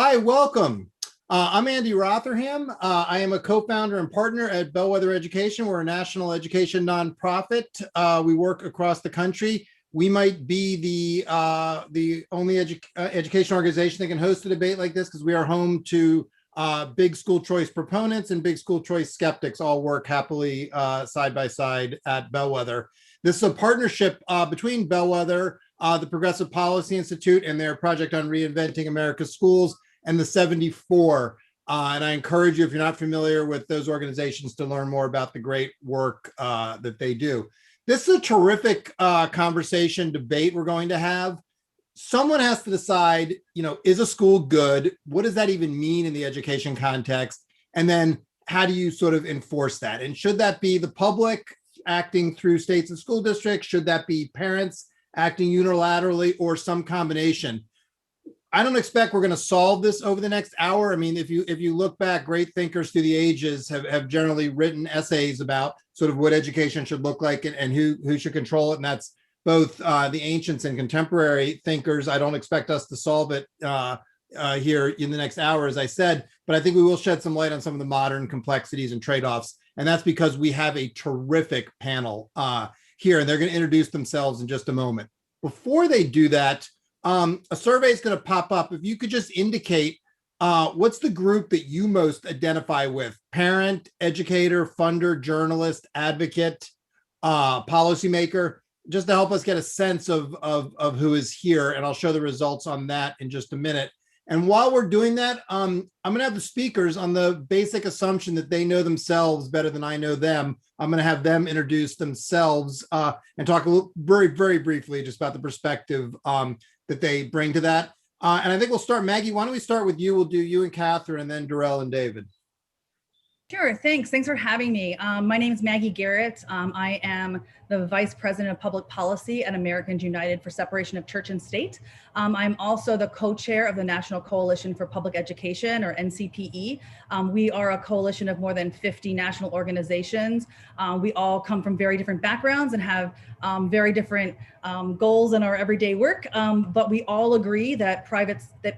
Hi, welcome. I'm Andy Rotherham. I am a co-founder and partner at Bellwether Education. We're a national education nonprofit. We work across the country. We might be the only education organization that can host a debate like this because we are home to big school choice proponents and big school choice skeptics all work happily side by side at Bellwether. This is a partnership between Bellwether, the Progressive Policy Institute, and their project on reinventing America's schools, and the 74. And I encourage you, if you're not familiar with those organizations, to learn more about the great work that they do. This is a terrific conversation debate we're going to have. Someone has to decide, is a school good? What does that even mean in the education context? And then how do you sort of enforce that? And should that be the public acting through states and school districts? Should that be parents acting unilaterally, or some combination? I don't expect we're going to solve this over the next hour. I mean, if you look back, great thinkers through the ages have generally written essays about sort of what education should look like and who should control it. And that's both the ancients and contemporary thinkers. I don't expect us to solve it here in the next hour, as I said, but I think we will shed some light on some of the modern complexities and trade-offs. And that's because we have a terrific panel here, and they're going to introduce themselves in just a moment. Before they do that, a survey is going to pop up. If you could just indicate what's the group that you most identify with: parent, educator, funder, journalist, advocate, policymaker, just to help us get a sense of who is here. And I'll show the results on that in just a minute. And while we're doing that, I'm going to have the speakers, on the basic assumption that they know themselves better than I know them, I'm going to have them introduce themselves and talk a little, very, very briefly just about the perspective that they bring to that. And I think we'll start. Maggie, why don't we start with you? We'll do you and Katherine, and then Derrell and David. Sure, thanks. Thanks for having me. My name is Maggie Garrett. I am the Vice President of Public Policy at Americans United for Separation of Church and State. I'm also the co-chair of the National Coalition for Public Education, or NCPE. We are a coalition of more than 50 national organizations. We all come from very different backgrounds and have very different goals in our everyday work, but we all agree that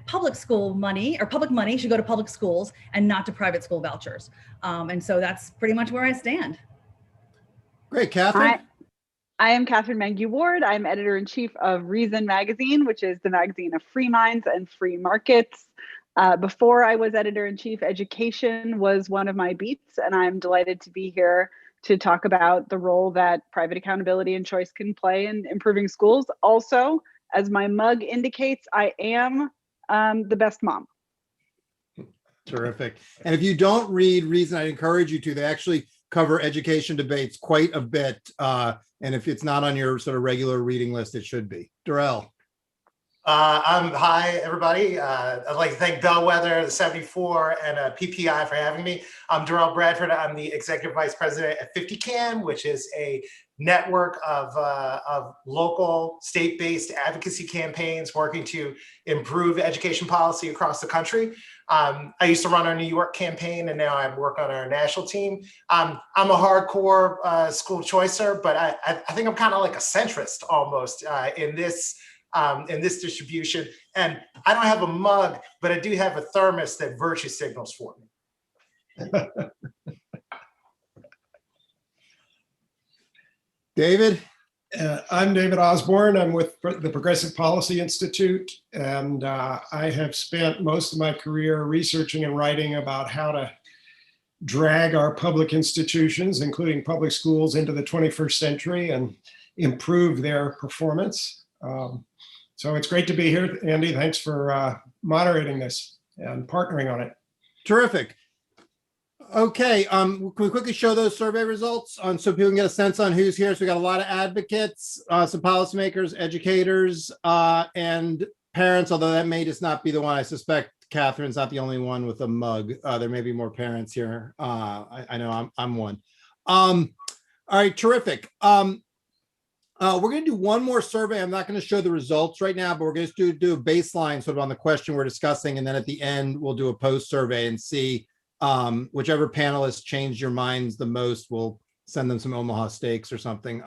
public school money, or public money, should go to public schools and not to private school vouchers. And so that's pretty much where I stand. Great, Katherine. I am Katherine Mangu-Ward. I'm editor-in-chief of Reason magazine, which is the magazine of free minds and free markets. Before I was editor-in-chief, education was one of my beats, and I'm delighted to be here to talk about the role that private accountability and choice can play in improving schools. Also, as my mug indicates, I am the best mom. Terrific. And if you don't read Reason, I encourage you to. They actually cover education debates quite a bit. And if it's not on your sort of regular reading list, it should be. Derrell. Hi, everybody. I'd like to thank Bellwether, the 74, and PPI for having me. I'm Derrell Bradford. I'm the Executive Vice President at 50CAN, which is a network of local, state-based advocacy campaigns working to improve education policy across the country. I used to run our New York campaign, and now I work on our national team. I'm a hardcore school choicer, but I think I'm kind of like a centrist almost in this distribution. And I don't have a mug, but I do have a thermos that virtue signals for me. David? I'm David Osborne. I'm with the Progressive Policy Institute, and I have spent most of my career researching and writing about how to drag our public institutions, including public schools, into the 21st century and improve their performance. So it's great to be here, Andy. Thanks for moderating this and partnering on it. Terrific. Okay, can we quickly show those survey results so people can get a sense on who's here? So we got a lot of advocates, some policymakers, educators, and parents, although that may just not be the one. I suspect Katherine's not the only one with a mug. There may be more parents here. I know I'm one. All right, terrific. We're going to do one more survey. I'm not going to show the results right now, but we're going to do a baseline sort of on the question we're discussing. And then at the end, we'll do a post survey and see whichever panelists changed your minds the most. We'll send them some Omaha steaks or something.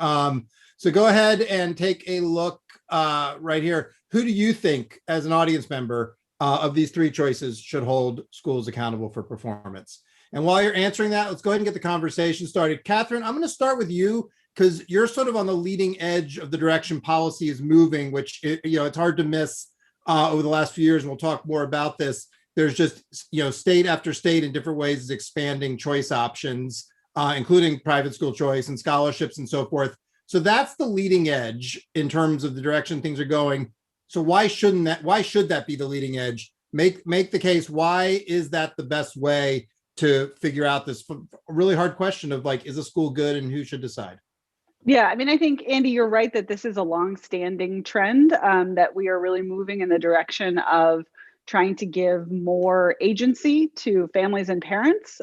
So go ahead and take a look right here. Who do you think, as an audience member, of these three choices should hold schools accountable for performance? And while you're answering that, let's go ahead and get the conversation started. Katherine, I'm going to start with you because you're sort of on the leading edge of the direction policy is moving, which it's hard to miss over the last few years. And we'll talk more about this. There's just, state after state in different ways is expanding choice options, including private school choice and scholarships and so forth. So that's the leading edge in terms of the direction things are going. So why should that be the leading edge? Make the case. Why is that the best way to figure out this really hard question of like, is a school good and who should decide? Yeah, I mean, I think, Andy, you're right that this is a long-standing trend, that we are really moving in the direction of trying to give more agency to families and parents.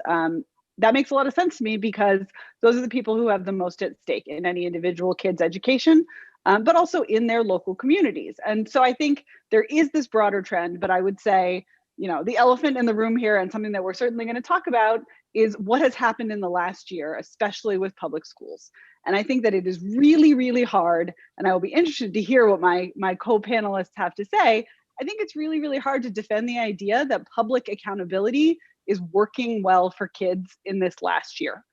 That makes a lot of sense to me because those are the people who have the most at stake in any individual kid's education, but also in their local communities. And so I think there is this broader trend, but I would say, the elephant in the room here, and something that we're certainly going to talk about, is what has happened in the last year, especially with public schools. And I think that it is really, really hard, and I will be interested to hear what my co-panelists have to say. I think it's really, really hard to defend the idea that public accountability is working well for kids in this last year.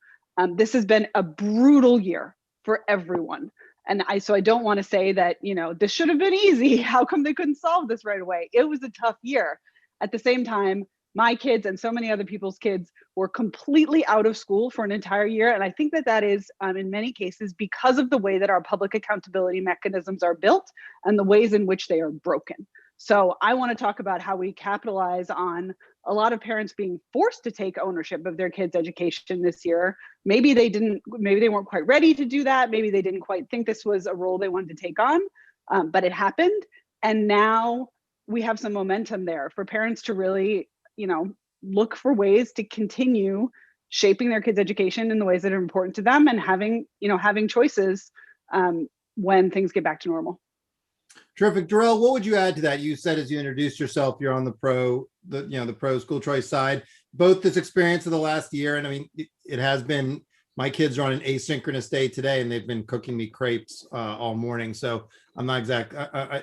This has been a brutal year for everyone. And so I don't want to say that, this should have been easy. How come they couldn't solve this right away? It was a tough year. At the same time, my kids and so many other people's kids were completely out of school for an entire year. And I think that is, in many cases, because of the way that our public accountability mechanisms are built and the ways in which they are broken. So I want to talk about how we capitalize on a lot of parents being forced to take ownership of their kids' education this year. Maybe they weren't quite ready to do that. Maybe they didn't quite think this was a role they wanted to take on, but it happened. And now we have some momentum there for parents to really, look for ways to continue shaping their kids' education in the ways that are important to them and having choices when things get back to normal. Terrific. Derrell, what would you add to that? You said as you introduced yourself, you're on the pro school choice side, both this experience of the last year. And I mean, it has been, my kids are on an asynchronous day today and they've been cooking me crepes all morning. So I'm not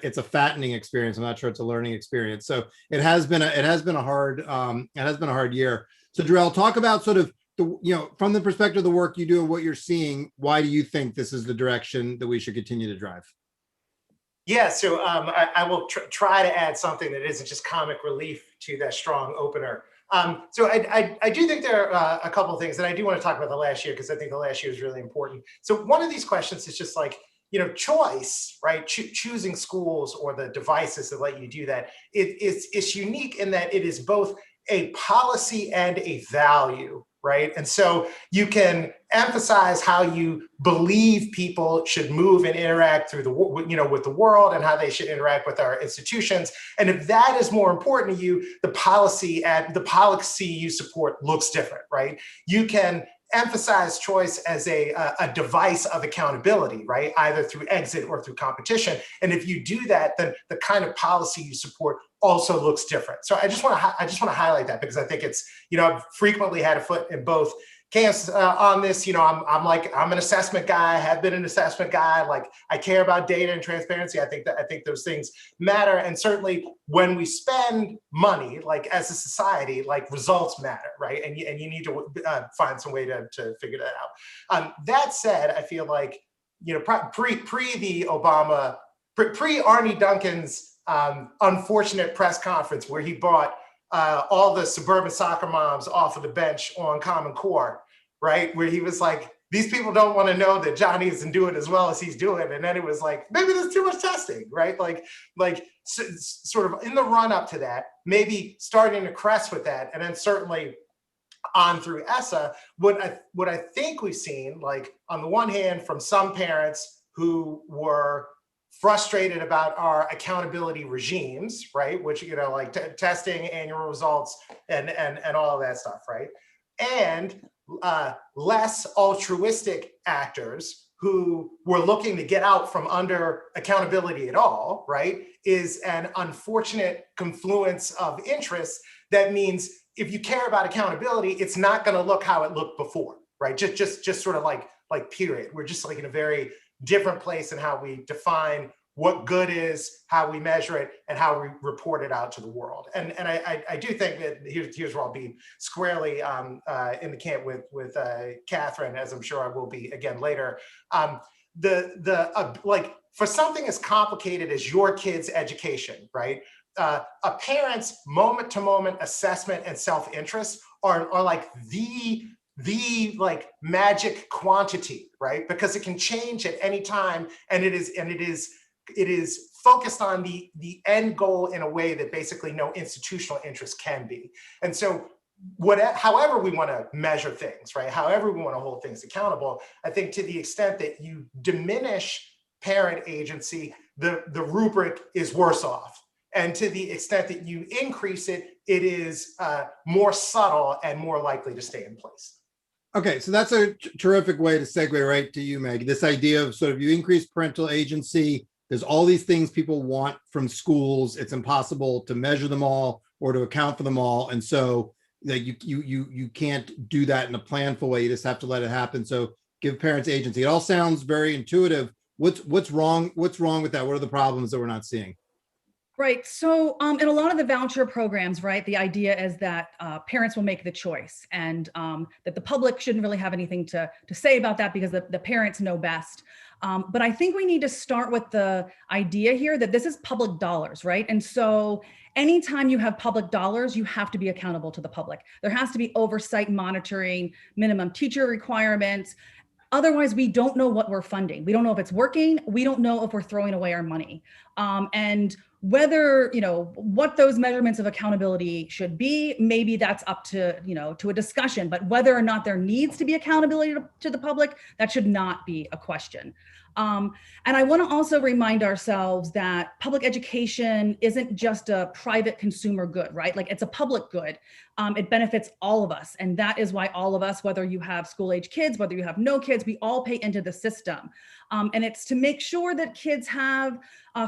it's a fattening experience. I'm not sure it's a learning experience. So it has been a hard year. So Derrell, talk about sort of from the perspective of the work you do and what you're seeing, why do you think this is the direction that we should continue to drive? Yeah, so I will try to add something that isn't just comic relief to that strong opener. So I do think there are a couple of things that I do want to talk about the last year, because I think the last year is really important. So one of these questions is just like, choice, right? Choosing schools or the devices that let you do that. It's unique in that it is both a policy and a value, right? And so you can emphasize how you believe people should move and interact through with the world and how they should interact with our institutions. And if that is more important to you, the policy you support looks different, right? You can emphasize choice as a device of accountability, right? Either through exit or through competition. And if you do that, then the kind of policy you support also looks different. So I just want to highlight that, because I think it's, I've frequently had a foot in both camps on this. I'm an assessment guy, have been an assessment guy. Like, I care about data and transparency. I think those things matter. And certainly when we spend money, like as a society, like results matter, right? And you need to find some way to figure that out. That said, I feel like, pre Arnie Duncan's unfortunate press conference where he brought all the suburban soccer moms off of the bench on Common Core, right? Where he was like, these people don't want to know that Johnny isn't doing as well as he's doing. And then it was like, maybe there's too much testing, right? Like sort of in the run up to that, maybe starting to crest with that. And then certainly on through ESSA, what I think we've seen, like on the one hand, from some parents who were frustrated about our accountability regimes, right? Which, like testing, annual results, and all of that stuff, right? And less altruistic actors who were looking to get out from under accountability at all, right? Is an unfortunate confluence of interests that means if you care about accountability, it's not going to look how it looked before, right? Just sort of like period. We're just like in a very different place in how we define what good is, how we measure it, and how we report it out to the world. And I do think that here's where I'll be squarely in the camp with Katherine, as I'm sure I will be again later. Like for something as complicated as your kid's education, right? A parent's moment-to-moment assessment and self-interest are like the like magic quantity, right? Because it can change at any time, and it is focused on the end goal in a way that basically no institutional interest can be. And so however we want to measure things, right? However we want to hold things accountable, I think to the extent that you diminish parent agency, the rubric is worse off. And to the extent that you increase it, it is more subtle and more likely to stay in place. Okay, so that's a terrific way to segue right to you, Maggie. This idea of sort of you increase parental agency. There's all these things people want from schools. It's impossible to measure them all or to account for them all, and so you can't do that in a planful way. You just have to let it happen. So give parents agency. It all sounds very intuitive. What's wrong? What's wrong with that? What are the problems that we're not seeing? Right. So in a lot of the voucher programs, right, the idea is that parents will make the choice, and that the public shouldn't really have anything to say about that because the parents know best. But I think we need to start with the idea here that this is public dollars, right? And so anytime you have public dollars, you have to be accountable to the public. There has to be oversight, monitoring, minimum teacher requirements. Otherwise, we don't know what we're funding. We don't know if it's working. We don't know if we're throwing away our money. And whether, what those measurements of accountability should be, maybe that's up to, to a discussion, but whether or not there needs to be accountability to the public, that should not be a question. And I want to also remind ourselves that public education isn't just a private consumer good, right? Like it's a public good. It benefits all of us. And that is why all of us, whether you have school age kids, whether you have no kids, we all pay into the system. And it's to make sure that kids have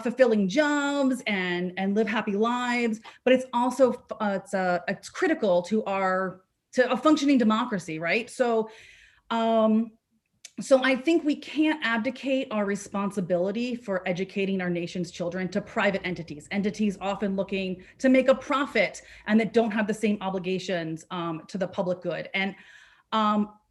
fulfilling jobs and live happy lives. But it's also, it's critical to a functioning democracy, right? So I think we can't abdicate our responsibility for educating our nation's children to private entities often looking to make a profit and that don't have the same obligations to the public good. And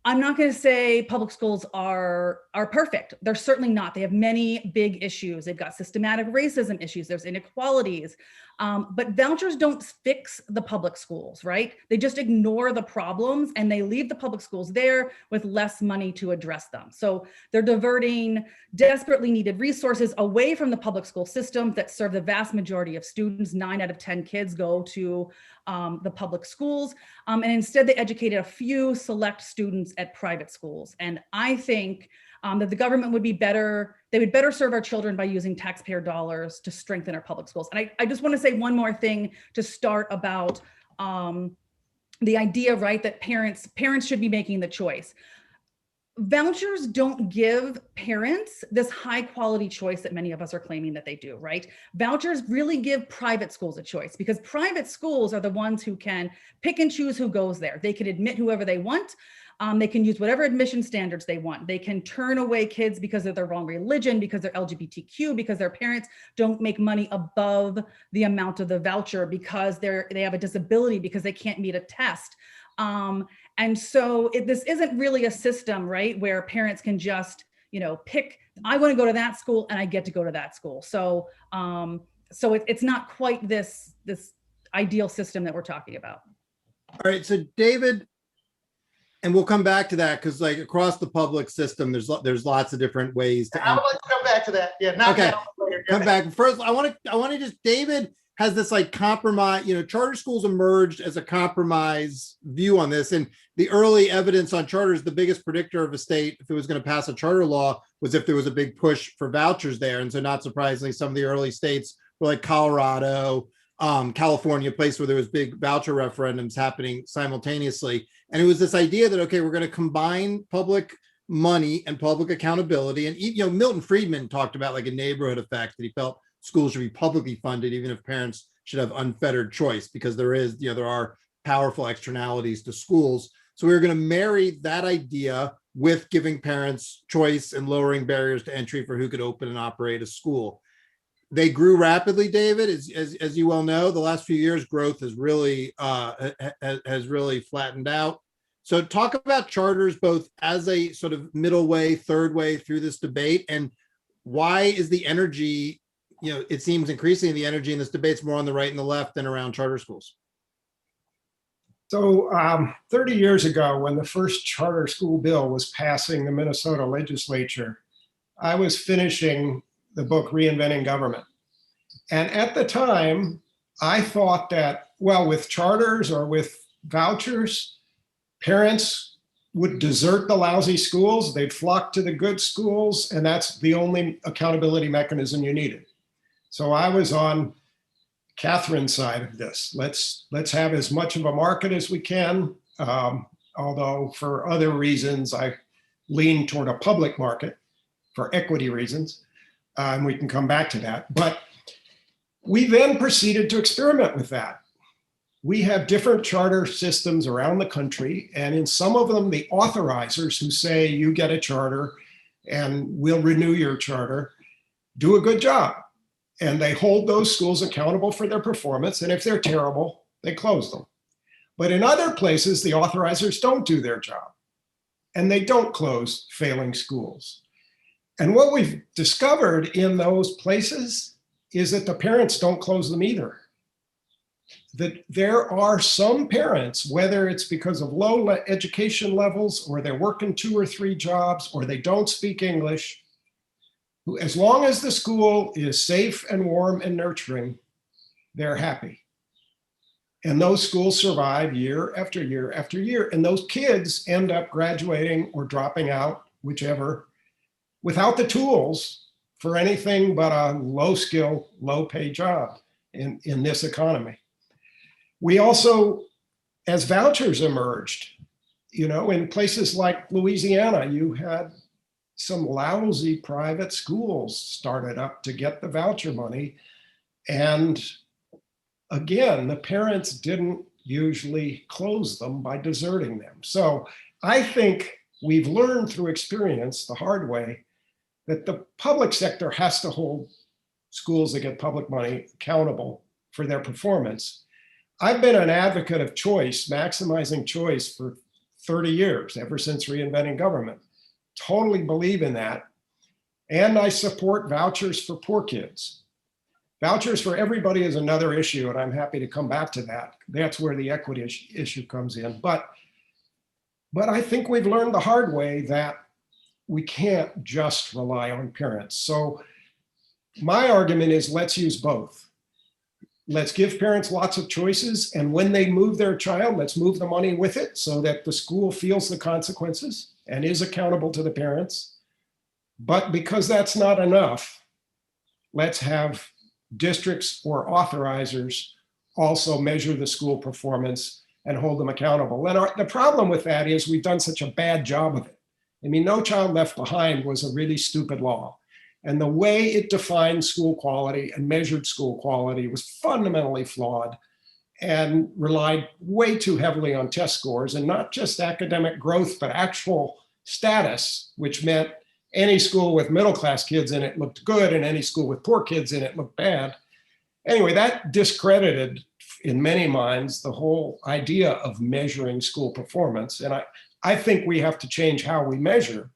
I'm not going to say public schools are perfect. They're certainly not. They have many big issues. They've got systematic racism issues. There's inequalities. But vouchers don't fix the public schools, right? They just ignore the problems and they leave the public schools there with less money to address them. So they're diverting desperately needed resources away from the public school systems that serve the vast majority of students. 9 out of 10 kids go to the public schools. And instead they educated a few select students at private schools. And I think that the government would be better, they would better serve our children by using taxpayer dollars to strengthen our public schools. And I just want to say one more thing to start about the idea, right, that parents should be making the choice. Vouchers don't give parents this high quality choice that many of us are claiming that they do, right? Vouchers really give private schools a choice because private schools are the ones who can pick and choose who goes there. They can admit whoever they want. They can use whatever admission standards they want. They can turn away kids because of their wrong religion, because they're LGBTQ, because their parents don't make money above the amount of the voucher, because they have a disability, because they can't meet a test. And so this isn't really a system, right, where parents can just, pick, I want to go to that school and I get to go to that school. So it's not quite this ideal system that we're talking about. All right, so David, and we'll come back to that because like across the public system, there's lots of different ways to. I would like to come back to that. Yeah, okay. Come back. First, I want to just, David has this like compromise, charter schools emerged as a compromise view on this. And the early evidence on charters, the biggest predictor of a state, if it was going to pass a charter law, was if there was a big push for vouchers there. And so not surprisingly, some of the early states were like Colorado, California, a place where there was big voucher referendums happening simultaneously. And it was this idea that, okay, we're going to combine public money and public accountability. And, Milton Friedman talked about like a neighborhood effect, that he felt schools should be publicly funded, even if parents should have unfettered choice, because there are powerful externalities to schools. So we were going to marry that idea with giving parents choice and lowering barriers to entry for who could open and operate a school. they grew rapidly, David. As you well know, the last few years, growth has really flattened out. So talk about charters both as a sort of middle way, third way through this debate, and why is the energy, it seems increasingly the energy in this debate's more on the right and the left than around charter schools. So 30 years ago, when the first charter school bill was passing the Minnesota legislature, I was finishing the book Reinventing Government. And at the time, I thought that, well, with charters or with vouchers, parents would desert the lousy schools, they'd flock to the good schools, and that's the only accountability mechanism you needed. So I was on Katherine's side of this. Let's have as much of a market as we can, although for other reasons, I lean toward a public market for equity reasons, and we can come back to that. But we then proceeded to experiment with that. We have different charter systems around the country, and in some of them, the authorizers who say you get a charter and we'll renew your charter do a good job. And they hold those schools accountable for their performance, and if they're terrible, they close them. But in other places, the authorizers don't do their job, and they don't close failing schools. And what we've discovered in those places is that the parents don't close them either. That there are some parents, whether it's because of low education levels, or they're working 2 or 3 jobs, or they don't speak English, who, as long as the school is safe and warm and nurturing, they're happy. And those schools survive year after year after year. And those kids end up graduating or dropping out, whichever, without the tools for anything but a low skill, low pay job in this economy. We also, as vouchers emerged, in places like Louisiana, you had some lousy private schools started up to get the voucher money. And again, the parents didn't usually close them by deserting them. So I think we've learned through experience the hard way that the public sector has to hold schools that get public money accountable for their performance. I've been an advocate of choice, maximizing choice for 30 years, ever since Reinventing Government. Totally believe in that. And I support vouchers for poor kids. Vouchers for everybody is another issue, and I'm happy to come back to that. That's where the equity issue comes in. But I think we've learned the hard way that we can't just rely on parents. So my argument is, let's use both. Let's give parents lots of choices, and when they move their child, let's move the money with it so that the school feels the consequences and is accountable to the parents. But because that's not enough, let's have districts or authorizers also measure the school performance and hold them accountable. And the problem with that is we've done such a bad job of it. I mean, No Child Left Behind was a really stupid law. And the way it defined school quality and measured school quality was fundamentally flawed and relied way too heavily on test scores, and not just academic growth, but actual status, which meant any school with middle-class kids in it looked good and any school with poor kids in it looked bad. Anyway, that discredited, in many minds, the whole idea of measuring school performance. And I think we have to change how we measure,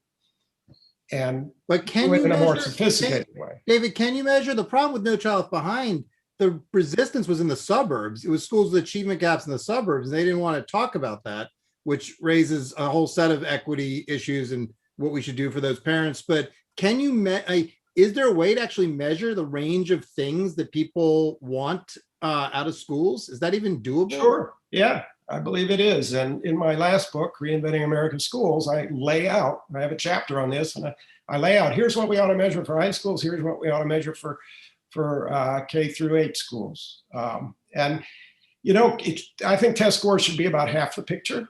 and but can do it you in a more measure, sophisticated way. David, can you measure? The problem with No Child Left Behind, the resistance was in the suburbs. It was schools with achievement gaps in the suburbs. They didn't want to talk about that, which raises a whole set of equity issues and what we should do for those parents. But can you, is there a way to actually measure the range of things that people want out of schools? Is that even doable? Sure, yeah, I believe it is. And in my last book, Reinventing American Schools, I have a chapter on this, and I lay out, here's what we ought to measure for high schools, here's what we ought to measure for K through 8 schools. And I think test scores should be about half the picture.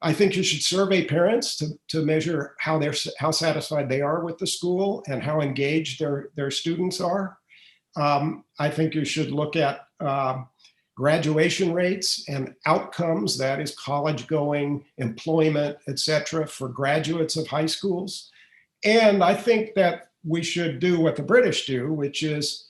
I think you should survey parents to measure how satisfied they are with the school and how engaged their students are. I think you should look at graduation rates and outcomes, that is college going, employment, et cetera, for graduates of high schools. And I think that we should do what the British do, which is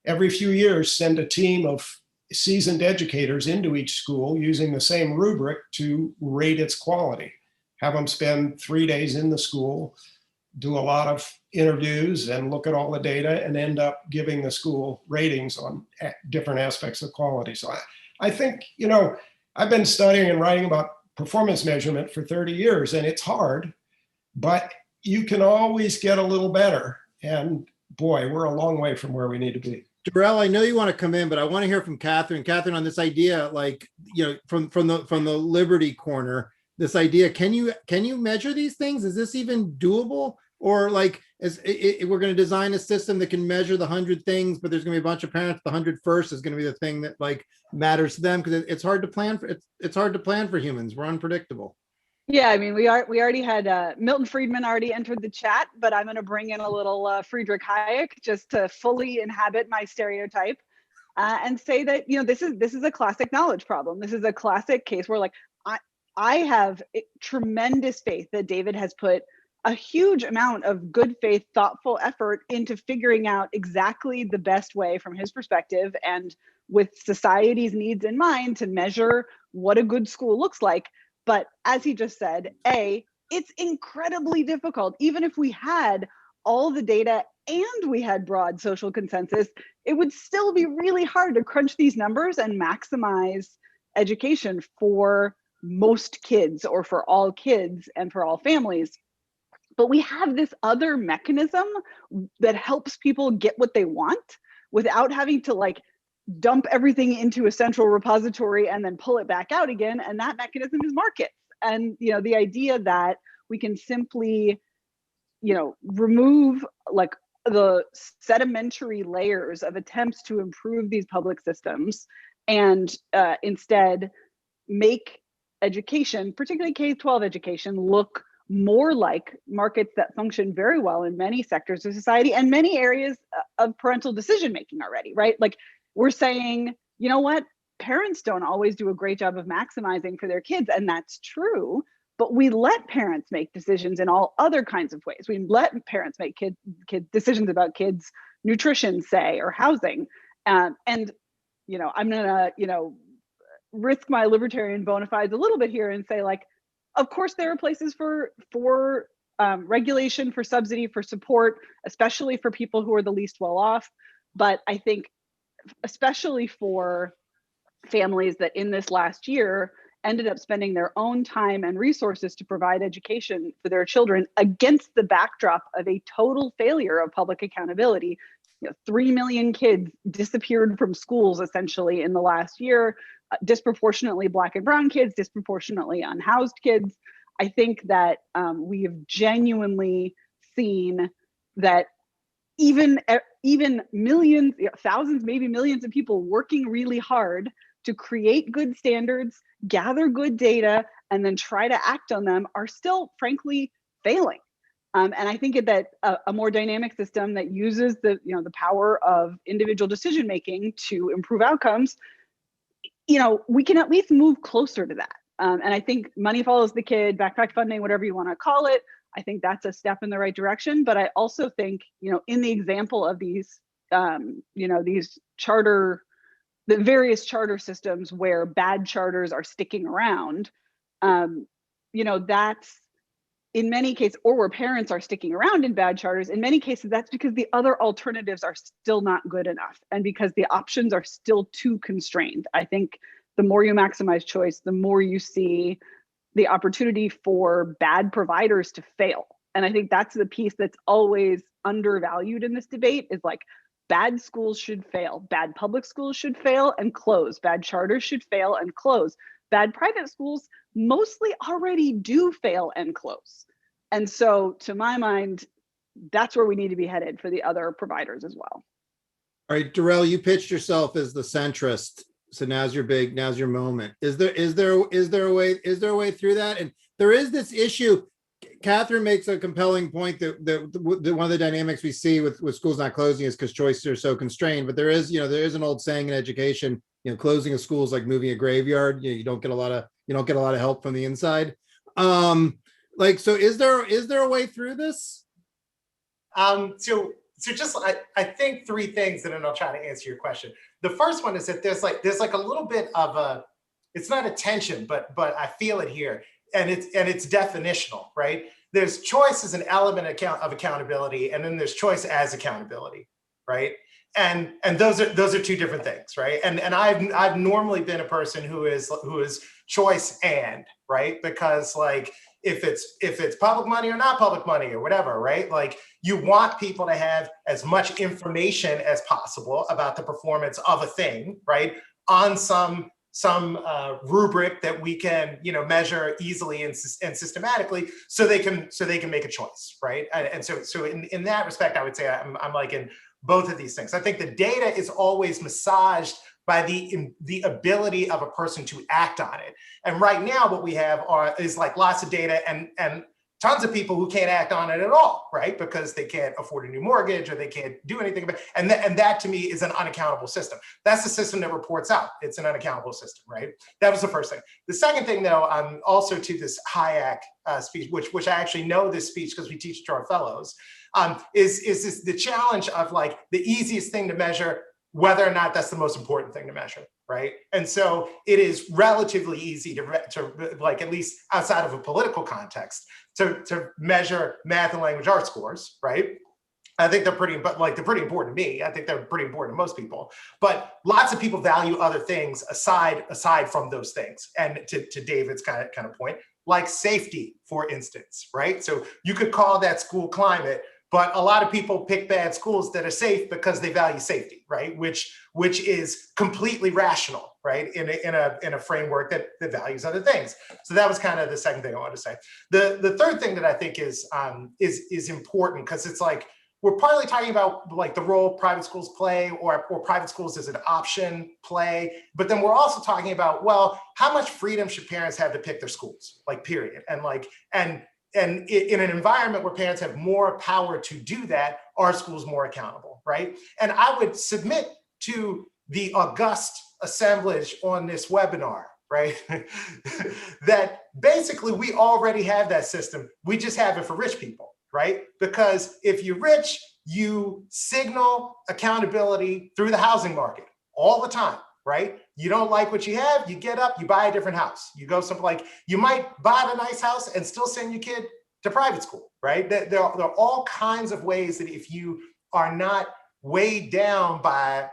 every few years send a team of seasoned educators into each school using the same rubric to rate its quality. Have them spend 3 days in the school, do a lot of interviews and look at all the data and end up giving the school ratings on different aspects of quality. So I think, I've been studying and writing about performance measurement for 30 years, and it's hard, but you can always get a little better. And boy, we're a long way from where we need to be. Derrell, I know you want to come in, but I want to hear from Katherine. Katherine, on this idea, from the Liberty corner, this idea, can you measure these things? Is this even doable? Or we're going to design a system that can measure the 100 things, but there's going to be a bunch of parents. The 101st is going to be the thing that matters to them, because it's hard to plan for. It's hard to plan for humans. We're unpredictable. Yeah, I mean, we already had Milton Friedman already entered the chat, but I'm going to bring in a little Friedrich Hayek just to fully inhabit my stereotype and say that this is a classic knowledge problem. This is a classic case where I have tremendous faith that David has put a huge amount of good faith, thoughtful effort into figuring out exactly the best way from his perspective and with society's needs in mind to measure what a good school looks like. But as he just said, it's incredibly difficult. Even if we had all the data and we had broad social consensus, it would still be really hard to crunch these numbers and maximize education for most kids or for all kids and for all families. But we have this other mechanism that helps people get what they want without having to dump everything into a central repository and then pull it back out again. And that mechanism is markets. And the idea that we can simply, remove the sedimentary layers of attempts to improve these public systems and instead make education, particularly K-12 education, look more like markets that function very well in many sectors of society and many areas of parental decision making already, right? We're saying, you know what, parents don't always do a great job of maximizing for their kids, and that's true, but we let parents make decisions in all other kinds of ways. We let parents make kid decisions about kids' nutrition, say, or housing. And I'm gonna, risk my libertarian bona fides a little bit here and say, of course, there are places for regulation, for subsidy, for support, especially for people who are the least well off. But I think, especially for families that in this last year ended up spending their own time and resources to provide education for their children against the backdrop of a total failure of public accountability. 3 million kids disappeared from schools essentially in the last year, disproportionately Black and brown kids, disproportionately unhoused kids. I think that we have genuinely seen that even millions, thousands, maybe millions of people working really hard to create good standards, gather good data, and then try to act on them are still, frankly, failing. And I think that a more dynamic system that uses the power of individual decision making to improve outcomes, we can at least move closer to that. And I think money follows the kid, backpack funding, whatever you want to call it. I think that's a step in the right direction. But I also think, in the example of these, these the various charter systems where bad charters are sticking around, that's in many cases, or where parents are sticking around in bad charters, in many cases, that's because the other alternatives are still not good enough and because the options are still too constrained. I think the more you maximize choice, the more you see the opportunity for bad providers to fail. And I think that's the piece that's always undervalued in this debate is bad schools should fail. Bad public schools should fail and close. Bad charters should fail and close. Bad private schools mostly already do fail and close. And so to my mind, that's where we need to be headed for the other providers as well. All right, Derrell, you pitched yourself as the centrist. So now's your moment. Is there a way through that? And there is this issue. Katherine makes a compelling point that one of the dynamics we see with schools not closing is because choices are so constrained. But there is an old saying in education, closing a school is like moving a graveyard. You don't get a lot of help from the inside. So is there a way through this? So so just I think three things, and then I'll try to answer your question. The first one is that there's like a little bit of a, it's not a tension, but I feel it here, and it's definitional, right? There's choice as an element of accountability, and then there's choice as accountability, right? And those are two different things, right? And I've normally been a person who is choice and, right? Because like if it's public money or not public money or whatever, right? Like you want people to have as much information as possible about the performance of a thing, right? On some rubric that we can, you know, measure easily and systematically, so they can make a choice, right? And so in that respect, I would say I'm like in both of these things. I think the data is always massaged by the ability of a person to act on it. And right now, what we have is like lots of data and tons of people who can't act on it at all, right? Because they can't afford a new mortgage or they can't do anything about it. And that to me is an unaccountable system. That's the system that reports out. It's an unaccountable system, right? That was the first thing. The second thing, though, also to this Hayek speech, which I actually know this speech because we teach it to our fellows, is the challenge of like the easiest thing to measure, whether or not that's the most important thing to measure, right? And so it is relatively easy to like, at least outside of a political context, to measure math and language arts scores, right? I think they're pretty important to me. I think they're pretty important to most people. But lots of people value other things aside from those things. And to David's kind of point, like safety, for instance, right? So you could call that school climate, but a lot of people pick bad schools that are safe because they value safety, right? Which is completely rational, right? In a framework that values other things. So that was kind of the second thing I wanted to say. The third thing that I think is important, because it's like we're partly talking about like the role private schools play or private schools as an option play, but then we're also talking about, well, how much freedom should parents have to pick their schools, like period, and in an environment where parents have more power to do that, are schools more accountable, right? And I would submit to the august assemblage on this webinar, right? that basically we already have that system. We just have it for rich people, right? Because if you're rich, you signal accountability through the housing market all the time, right? You don't like what you have, you get up, you buy a different house. You go something like, you might buy the nice house and still send your kid to private school, right? There are all kinds of ways that if you are not weighed down by,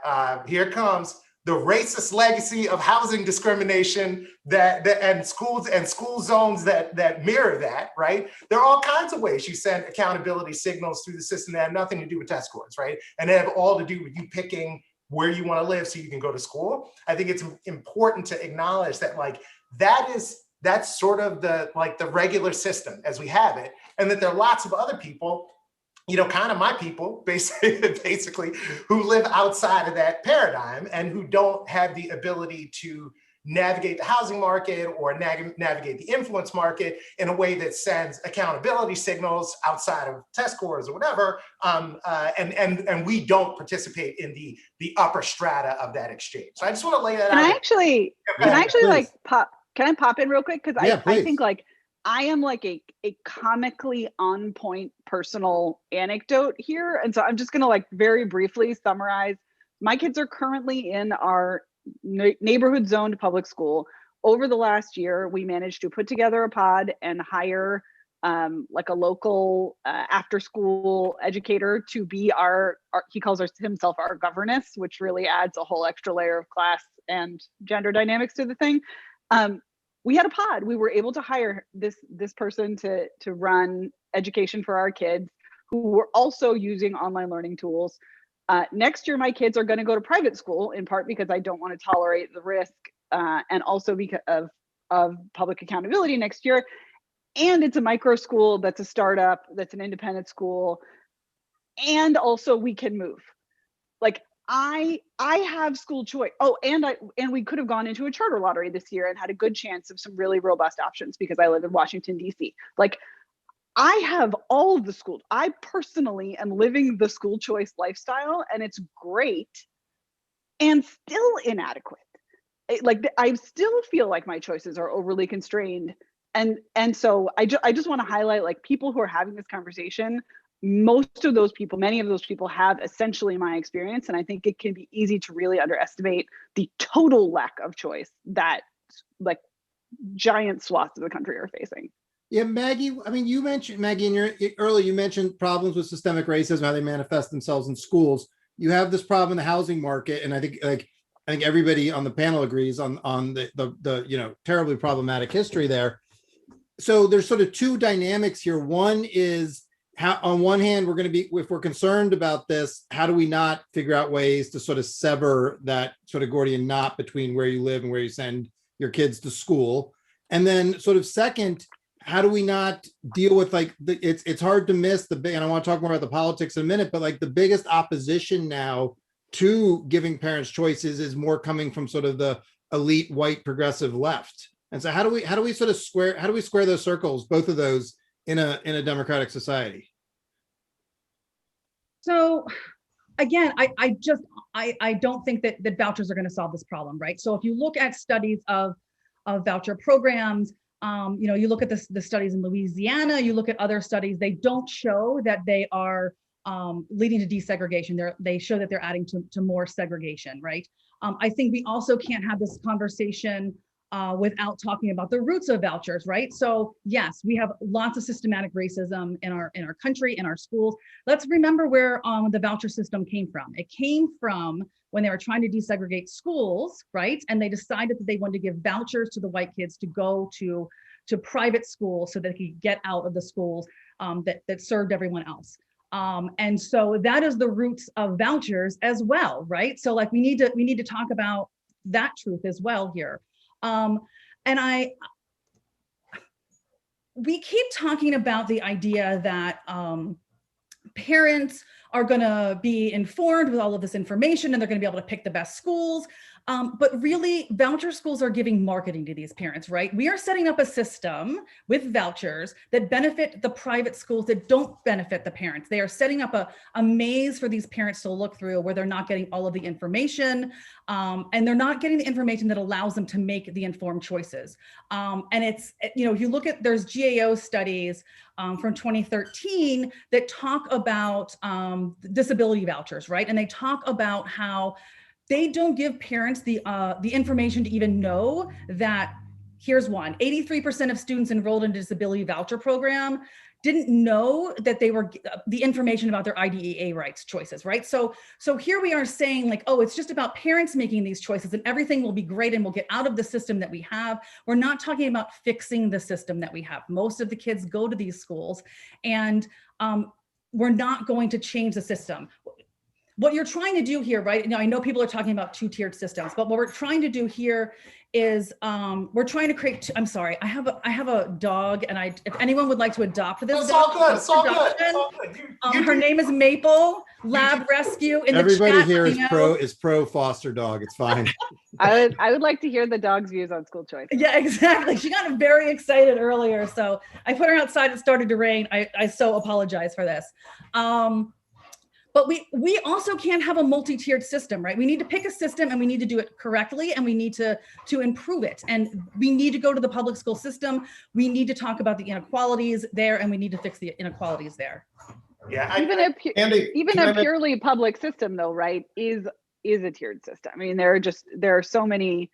here comes the racist legacy of housing discrimination and school zones that mirror that, right? There are all kinds of ways you send accountability signals through the system that have nothing to do with test scores, right? And they have all to do with you picking where you want to live so you can go to school. I think it's important to acknowledge that like that's sort of the regular system as we have it, and that there are lots of other people, you know, kind of my people, basically, who live outside of that paradigm and who don't have the ability to navigate the housing market or navigate the influence market in a way that sends accountability signals outside of test scores or whatever, and we don't participate in the upper strata of that exchange. So I just want to lay that out. Can I pop in real quick? Because Yeah, I think like I am like a comically on point personal anecdote here. And so I'm just gonna like very briefly summarize. My kids are currently in our neighborhood zoned public school. Over the last year, we managed to put together a pod and hire like a local after school educator to be our he calls himself our governess, which really adds a whole extra layer of class and gender dynamics to the thing. We had a pod. We were able to hire this person to run education for our kids who were also using online learning tools. Next year, my kids are going to go to private school, in part because I don't want to tolerate the risk, and also because of public accountability next year. And it's a micro school that's a startup, that's an independent school. And also we can move. Like I have school choice. Oh, and we could have gone into a charter lottery this year and had a good chance of some really robust options because I live in Washington, DC. Like I have all of the schools. I personally am living the school choice lifestyle, and it's great and still inadequate. I still feel like my choices are overly constrained. And so I just want to highlight, like, people who are having this conversation, most of those people, many of those people have essentially my experience. And I think it can be easy to really underestimate the total lack of choice that like giant swaths of the country are facing. Yeah, Maggie, I mean, you mentioned, Maggie, earlier, you mentioned problems with systemic racism, how they manifest themselves in schools. You have this problem in the housing market. And I think everybody on the panel agrees on the terribly problematic history there. So there's sort of two dynamics here. One is how, on one hand, we're going to be, if we're concerned about this, how do we not figure out ways to sort of sever that sort of Gordian knot between where you live and where you send your kids to school? And then sort of second, how do we not deal with like, it's hard to miss the big, and I want to talk more about the politics in a minute, but like the biggest opposition now to giving parents choices is more coming from sort of the elite white progressive left. And so how do we square those circles, both of those in a democratic society? So again, I don't think that vouchers are going to solve this problem, right? So if you look at studies of voucher programs, you look at the studies in Louisiana, you look at other studies, they don't show that they are leading to desegregation. They show that they're adding to more segregation, right? I think we also can't have this conversation without talking about the roots of vouchers, right? So yes, we have lots of systematic racism in our country, in our schools. Let's remember where the voucher system came from. It came from when they were trying to desegregate schools, right? And they decided that they wanted to give vouchers to the white kids to go to private schools so that they could get out of the schools that served everyone else. And so that is the roots of vouchers as well, right? So like we need to talk about that truth as well here. We keep talking about the idea that parents are going to be informed with all of this information and they're going to be able to pick the best schools. But really, voucher schools are giving marketing to these parents, right? We are setting up a system with vouchers that benefit the private schools that don't benefit the parents. They are setting up a maze for these parents to look through where they're not getting all of the information and they're not getting the information that allows them to make the informed choices. And it's, if you look at, there's GAO studies from 2013 that talk about disability vouchers, right? And they talk about how they don't give parents the information to even know that, here's one, 83% of students enrolled in a disability voucher program didn't know that they were the information about their IDEA rights choices, right? So here we are saying like, oh, it's just about parents making these choices and everything will be great and we'll get out of the system that we have. We're not talking about fixing the system that we have. Most of the kids go to these schools and we're not going to change the system. What you're trying to do here, right? Now, I know people are talking about two-tiered systems, but what we're trying to do here is we're trying to create, I'm sorry, I have a dog and if anyone would like to adopt this. It's all good, it's all good. It's all good. Her name is Maple, Lab Rescue. In Everybody the chat, here is pro foster dog. It's fine. I would like to hear the dog's views on school choice. Yeah, exactly. She got very excited earlier. So I put her outside, it started to rain. I so apologize for this. But we also can't have a multi-tiered system, right? We need to pick a system and we need to do it correctly and we need to improve it. And we need to go to the public school system. We need to talk about the inequalities there and we need to fix the inequalities there. Yeah, Even a purely public system though, right, is a tiered system. I mean, there are so many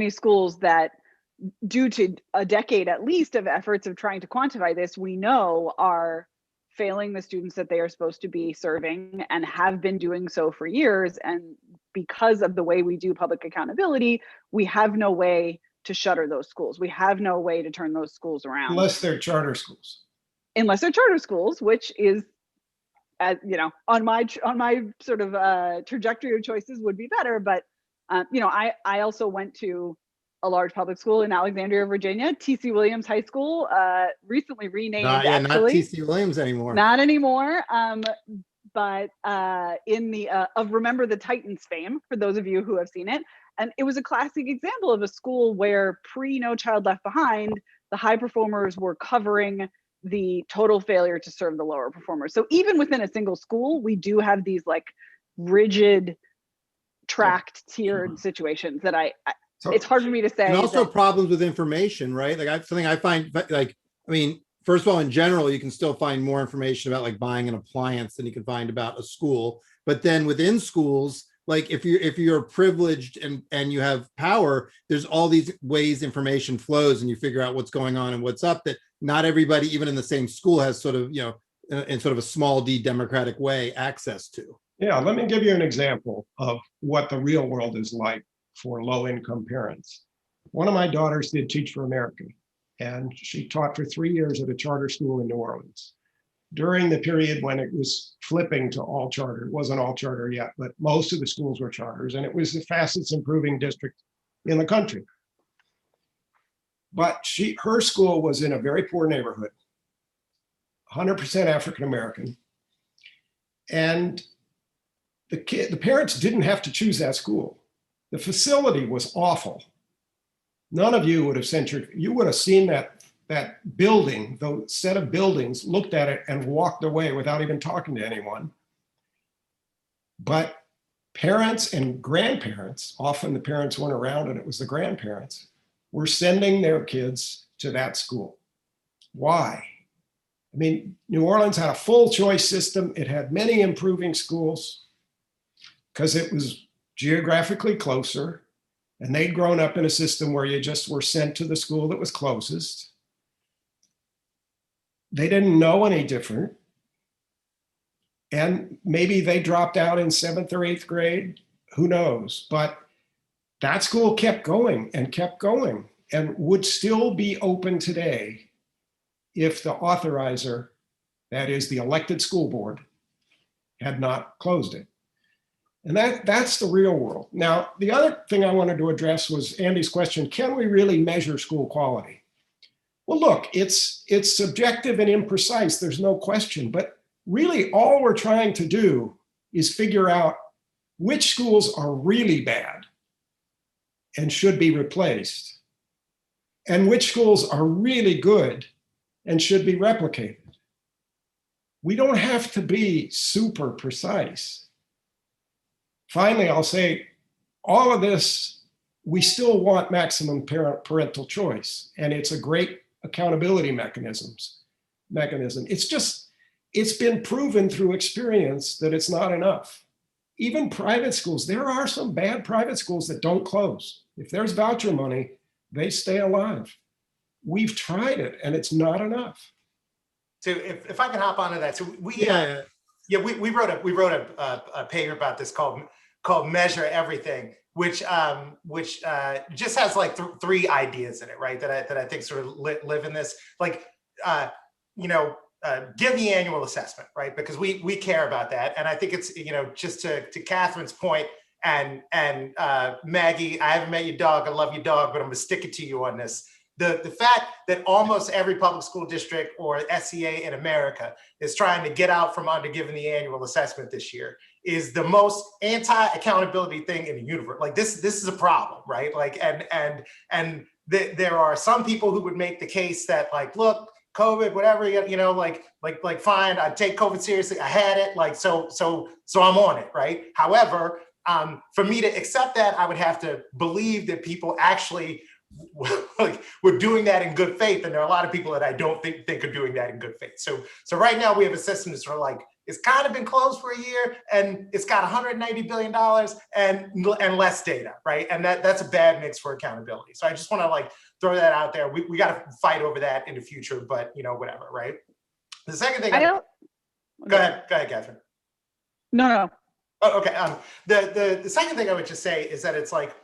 schools that, due to a decade at least of efforts of trying to quantify this, we know are failing the students that they are supposed to be serving and have been doing so for years. And because of the way we do public accountability, we have no way to shutter those schools. We have no way to turn those schools around. Unless they're charter schools. Unless they're charter schools, which is, as on my sort of trajectory of choices would be better. But I also went to a large public school in Alexandria, Virginia, T.C. Williams High School, recently renamed. Not T.C. Williams anymore. Not anymore. But in the of Remember the Titans fame, for those of you who have seen it. And it was a classic example of a school where pre-No Child Left Behind, the high performers were covering the total failure to serve the lower performers. So even within a single school, we do have these like rigid, tracked, tiered situations that it's hard for me to say. And also problems with information, right? Like something I find, like, I mean, first of all, in general, you can still find more information about like buying an appliance than you can find about a school. But then within schools, like if you're privileged and you have power, there's all these ways information flows and you figure out what's going on and what's up that not everybody, even in the same school, has sort of, in sort of a small d democratic way access to. Yeah, let me give you an example of what the real world is like for low-income parents. One of my daughters did Teach for America, and she taught for 3 years at a charter school in New Orleans. During the period when it was flipping to all charter, it wasn't all charter yet, but most of the schools were charters, and it was the fastest improving district in the country. But her school was in a very poor neighborhood, 100% African American, and the parents didn't have to choose that school. The facility was awful. None of you would have you would have seen that building, the set of buildings, looked at it and walked away without even talking to anyone. But parents and grandparents, often the parents weren't around and it was the grandparents, were sending their kids to that school. Why? I mean, New Orleans had a full choice system. It had many improving schools because it was geographically closer, and they'd grown up in a system where you just were sent to the school that was closest. They didn't know any different. And maybe they dropped out in 7th or 8th grade, who knows? But that school kept going and would still be open today if the authorizer, that is the elected school board, had not closed it. And that's the real world. Now, the other thing I wanted to address was Andy's question, can we really measure school quality? Well, look, it's subjective and imprecise, there's no question, but really all we're trying to do is figure out which schools are really bad and should be replaced, and which schools are really good and should be replicated. We don't have to be super precise. Finally, I'll say all of this, we still want maximum parental choice, and it's a great accountability mechanism. It's been proven through experience that it's not enough. Even private schools, there are some bad private schools that don't close. If there's voucher money, they stay alive. We've tried it and it's not enough. So if I can hop onto that. So we wrote a paper about this called Measure Everything, which just has like three ideas in it, right? That I think sort of live in this, like, give the annual assessment, right? Because we care about that. And I think it's, just to Katherine's point, and Maggie, I haven't met your dog, I love your dog, but I'm gonna stick it to you on this. The fact that almost every public school district or SEA in America is trying to get out from under giving the annual assessment this year is the most anti-accountability thing in the universe. Like this is a problem, right? Like, and there are some people who would make the case that, like, look, COVID, whatever, like fine, I take COVID seriously, I had it, like, so I'm on it, right? However, for me to accept that, I would have to believe that people actually we're doing that in good faith, and there are a lot of people that I don't think are doing that in good faith. So right now we have a system that's sort of like, it's kind of been closed for a year, and it's got $190 billion and less data, right? And that's a bad mix for accountability. So I just want to like throw that out there. We got to fight over that in the future, but whatever, right? The second thing. Go ahead, Katherine. No. Oh, okay. The second thing I would just say is that it's like.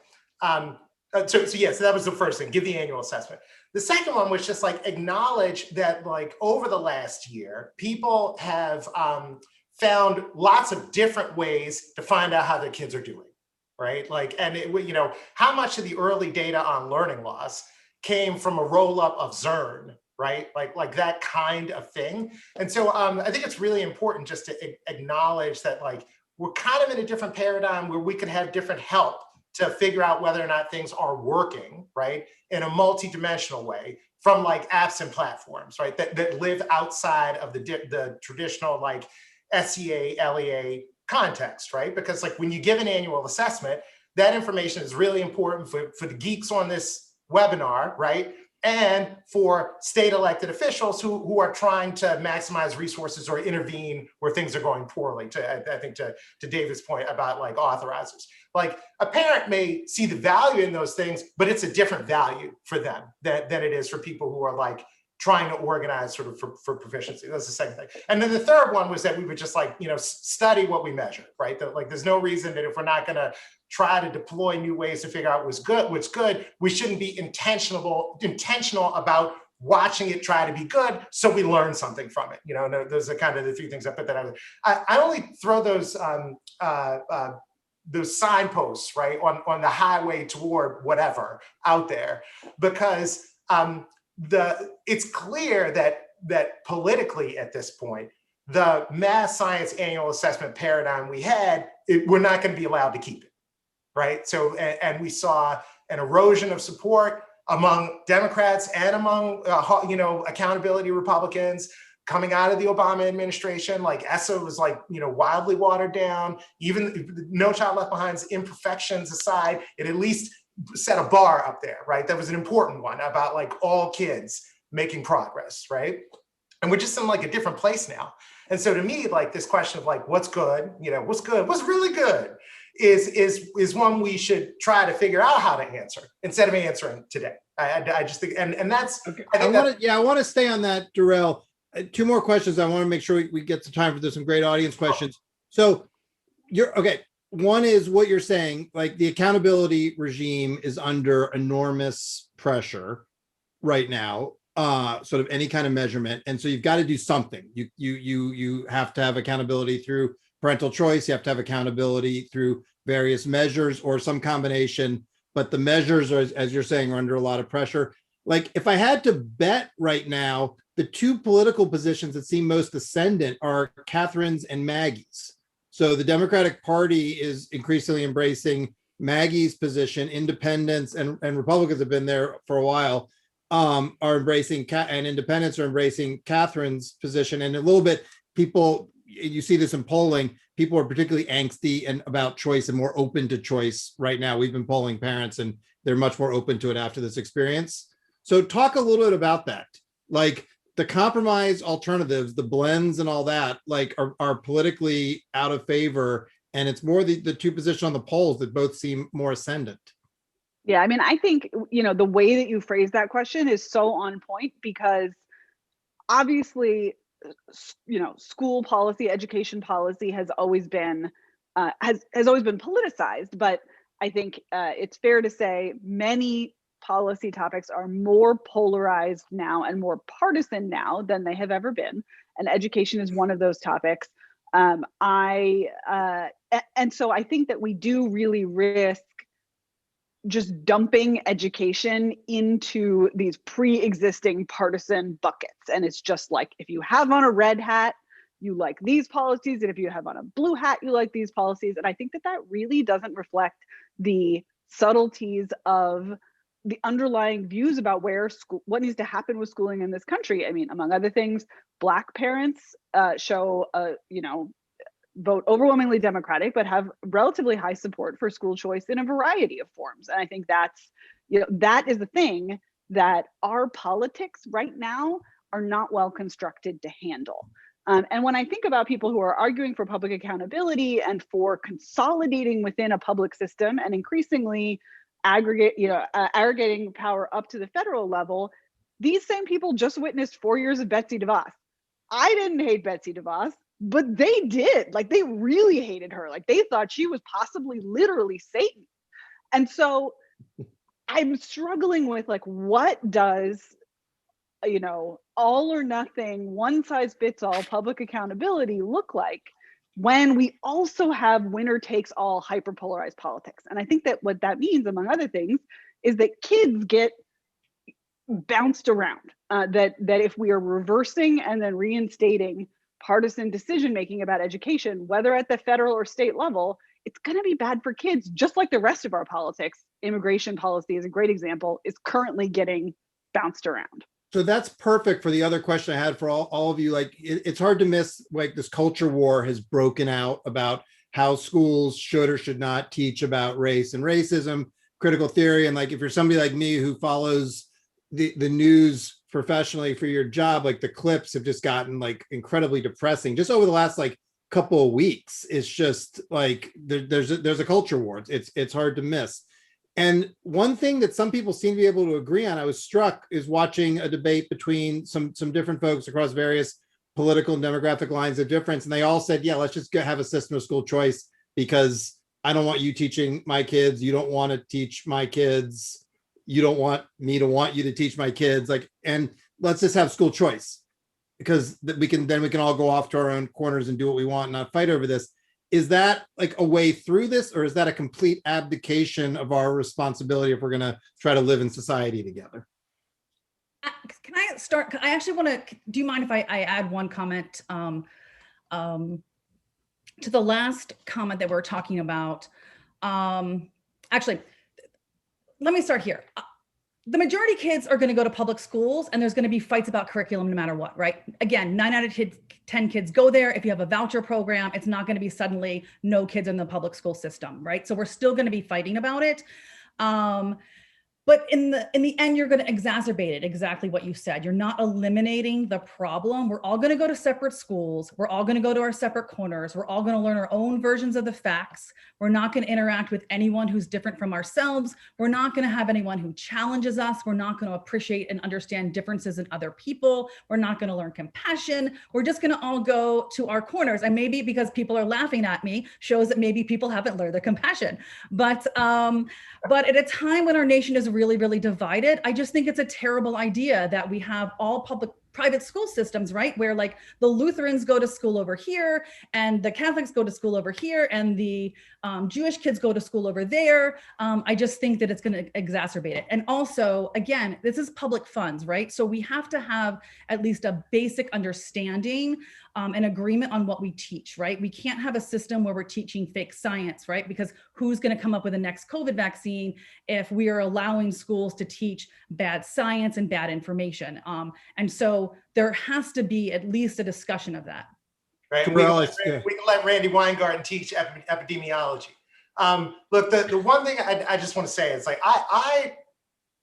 So that was the first thing, give the annual assessment. The second one was just like acknowledge that, like, over the last year, people have found lots of different ways to find out how their kids are doing, right? Like, and how much of the early data on learning loss came from a roll up of Zern, right? Like that kind of thing. And so I think it's really important just to acknowledge that, like, we're kind of in a different paradigm where we can have different help to figure out whether or not things are working, right, in a multi-dimensional way, from like apps and platforms, right, that live outside of the traditional like SEA, LEA context, right? Because like when you give an annual assessment, that information is really important for the geeks on this webinar, right? and for state elected officials who are trying to maximize resources or intervene where things are going poorly. I think to David's point about like authorizers, like a parent may see the value in those things, but it's a different value for them than it is for people who are like trying to organize sort of for proficiency. That's the second thing. And then the third one was that we would just like, study what we measure, right? That like, there's no reason that if we're not going to try to deploy new ways to figure out what's good, we shouldn't be intentional about watching it try to be good, so we learn something from it. Those are kind of the three things I put that out. I only throw those signposts, right, on the highway toward whatever out there, because it's clear that politically at this point, the math science annual assessment paradigm we had, we're not going to be allowed to keep it. Right. So, and we saw an erosion of support among Democrats and among, accountability Republicans coming out of the Obama administration. Like ESSA was like, wildly watered down. Even No Child Left Behind's imperfections aside, it at least set a bar up there. Right. That was an important one about like all kids making progress. Right. And we're just in like a different place now. And so to me, like this question of like, what's good, what's really good, is one we should try to figure out how to answer instead of answering today. I just think, and that's, okay. I want to stay on that, Derrell. Two more questions. I want to make sure we get some time for this, some great audience questions. So one is what you're saying, like the accountability regime is under enormous pressure right now, sort of any kind of measurement. And so you've got to do something. You have to have accountability through parental choice. You have to have accountability through various measures or some combination, but the measures are, as you're saying, are under a lot of pressure. Like if I had to bet right now, the two political positions that seem most ascendant are Katherine's and Maggie's. So the Democratic Party is increasingly embracing Maggie's position. Independents and Republicans have been there for a while, are embracing, and independents are embracing Katherine's position. And a little bit, people, you see this in polling, people are particularly angsty and about choice and more open to choice right now. We've been polling parents and they're much more open to it after this experience. So talk a little bit about that. Like the compromise alternatives, the blends and all that, like are politically out of favor. And it's more the two positions on the polls that both seem more ascendant. Yeah, I mean, I think, the way that you phrase that question is so on point because obviously, school policy, education policy has always been politicized, but I think it's fair to say many policy topics are more polarized now and more partisan now than they have ever been, and education is one of those topics. And so I think that we do really risk just dumping education into these pre-existing partisan buckets. And it's just like, if you have on a red hat, you like these policies. And if you have on a blue hat, you like these policies. And I think that really doesn't reflect the subtleties of the underlying views about what needs to happen with schooling in this country. I mean, among other things, Black parents vote overwhelmingly Democratic, but have relatively high support for school choice in a variety of forms. And I think that's, that is the thing that our politics right now are not well constructed to handle. And when I think about people who are arguing for public accountability and for consolidating within a public system and increasingly aggregating power up to the federal level, these same people just witnessed 4 years of Betsy DeVos. I didn't hate Betsy DeVos, but they did. Like, they really hated her. Like, they thought she was possibly literally Satan. And so I'm struggling with, like, what does, all or nothing, one size fits all public accountability look like when we also have winner takes all hyperpolarized politics? And I think that what that means, among other things, is that kids get bounced around, that if we are reversing and then reinstating partisan decision-making about education, whether at the federal or state level, it's going to be bad for kids, just like the rest of our politics. Immigration policy is a great example, is currently getting bounced around. So that's perfect for the other question I had for all of you. Like, it's hard to miss, like, this culture war has broken out about how schools should or should not teach about race and racism, critical theory. And like, if you're somebody like me who follows the news professionally for your job, like the clips have just gotten like incredibly depressing just over the last like couple of weeks. It's just like there's a culture war. It's hard to miss. And one thing that some people seem to be able to agree on, I was struck, is watching a debate between some different folks across various political and demographic lines of difference. And they all said, yeah, let's just have a system of school choice because I don't want you teaching my kids. You don't want to teach my kids. You don't want me to want you to teach my kids. Like, and let's just have school choice because we can all go off to our own corners and do what we want and not fight over this. Is that like a way through this, or is that a complete abdication of our responsibility if we're going to try to live in society together? Can I start? I actually want to, do you mind if I add one comment to the last comment that we're talking about? Actually, let me start here. The majority of kids are going to go to public schools and there's going to be fights about curriculum no matter what, right? Again, 9 out of 10 kids go there. If you have a voucher program, it's not going to be suddenly no kids in the public school system, right? So we're still going to be fighting about it. But in the end, you're going to exacerbate it, exactly what you said. You're not eliminating the problem. We're all going to go to separate schools. We're all going to go to our separate corners. We're all going to learn our own versions of the facts. We're not going to interact with anyone who's different from ourselves. We're not going to have anyone who challenges us. We're not going to appreciate and understand differences in other people. We're not going to learn compassion. We're just going to all go to our corners. And maybe because people are laughing at me shows that maybe people haven't learned their compassion. But at a time when our nation is really, really divided, I just think it's a terrible idea that we have all private school systems, right? Where like the Lutherans go to school over here and the Catholics go to school over here and the Jewish kids go to school over there. I just think that it's going to exacerbate it. And also, again, this is public funds, right? So we have to have at least a basic understanding and agreement on what we teach, right? We can't have a system where we're teaching fake science, right? Because who's going to come up with the next COVID vaccine if we are allowing schools to teach bad science and bad information? And so there has to be at least a discussion of that. Right. We can let Randy Weingarten teach epidemiology. Look, the one thing I just want to say is like, I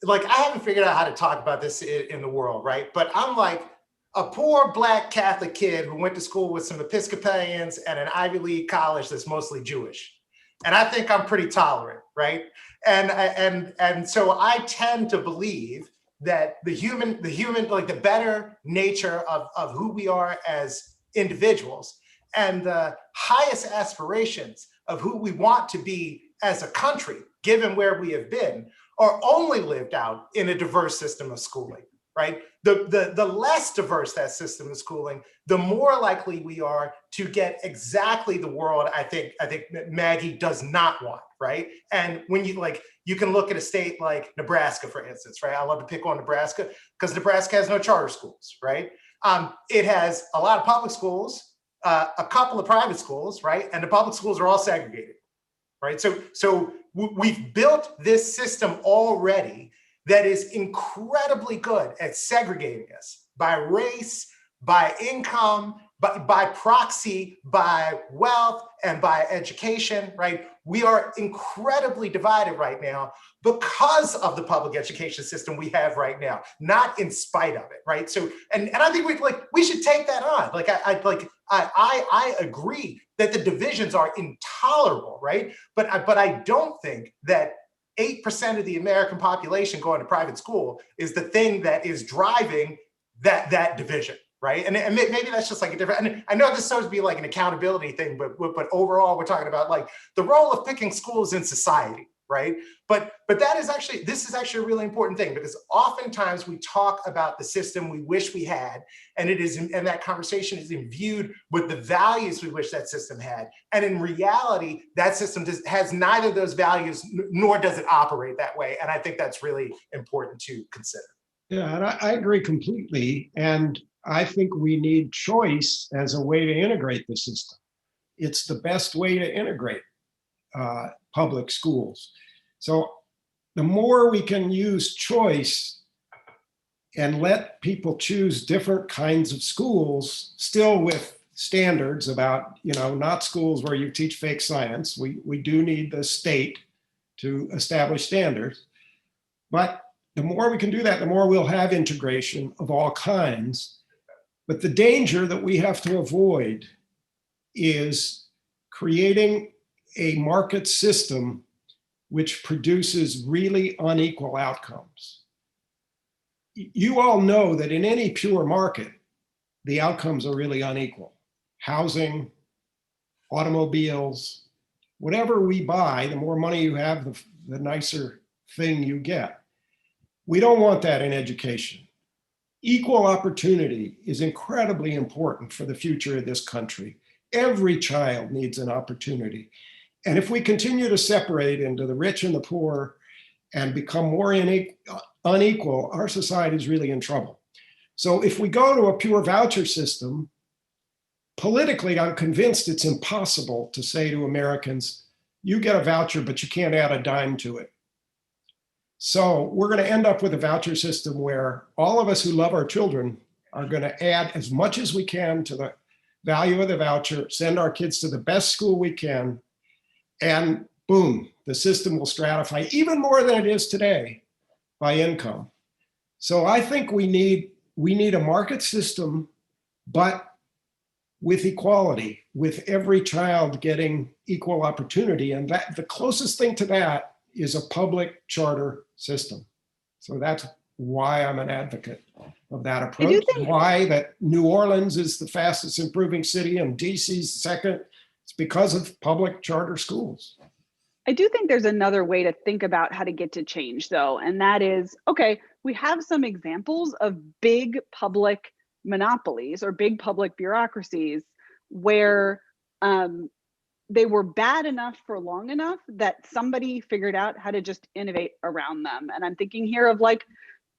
haven't figured out how to talk about this in the world, right? But I'm like a poor Black Catholic kid who went to school with some Episcopalians and an Ivy League college that's mostly Jewish. And I think I'm pretty tolerant, right? And so I tend to believe that the human, like the better nature of who we are as individuals and the highest aspirations of who we want to be as a country, given where we have been, are only lived out in a diverse system of schooling, right? The less diverse that system of schooling, the more likely we are to get exactly the world I think Maggie does not want, right? And when you can look at a state like Nebraska, for instance, right? I love to pick on Nebraska because Nebraska has no charter schools, right? It has a lot of public schools, a couple of private schools, right? And the public schools are all segregated, right? So we've built this system already that is incredibly good at segregating us by race, by income, by proxy, by wealth, and by education, right? We are incredibly divided right now because of the public education system we have right now, not in spite of it, right? So, and I think we should take that on. I agree that the divisions are intolerable, right? But I don't think that 8% of the American population going to private school is the thing that is driving that division, right? And maybe that's just like a different, and I know this is supposed to be like an accountability thing, but overall we're talking about like the role of picking schools in society, right? But this is actually a really important thing because oftentimes we talk about the system we wish we had, and that conversation is imbued with the values we wish that system had. And in reality, that system has neither of those values, nor does it operate that way. And I think that's really important to consider. Yeah, and I agree completely. And I think we need choice as a way to integrate the system. It's the best way to integrate public schools. So the more we can use choice and let people choose different kinds of schools, still with standards about, not schools where you teach fake science. We do need the state to establish standards, but The more we can do that, the more we'll have integration of all kinds. But the danger that we have to avoid is creating a market system which produces really unequal outcomes. You all know that in any pure market, the outcomes are really unequal. Housing, automobiles, whatever we buy, the more money you have, the nicer thing you get. We don't want that in education. Equal opportunity is incredibly important for the future of this country. Every child needs an opportunity. And if we continue to separate into the rich and the poor and become more unequal, our society is really in trouble. So if we go to a pure voucher system, politically, I'm convinced it's impossible to say to Americans, you get a voucher, but you can't add a dime to it. So we're going to end up with a voucher system where all of us who love our children are going to add as much as we can to the value of the voucher, send our kids to the best school we can, and boom, the system will stratify even more than it is today by income. So I think we need a market system, but with equality, with every child getting equal opportunity. And that the closest thing to that is a public charter system. So that's why I'm an advocate of that approach. Why that New Orleans is the fastest improving city and DC's second. It's because of public charter schools. I do think there's another way to think about how to get to change, though, and that is, okay, we have some examples of big public monopolies or big public bureaucracies where they were bad enough for long enough that somebody figured out how to just innovate around them. And I'm thinking here of like,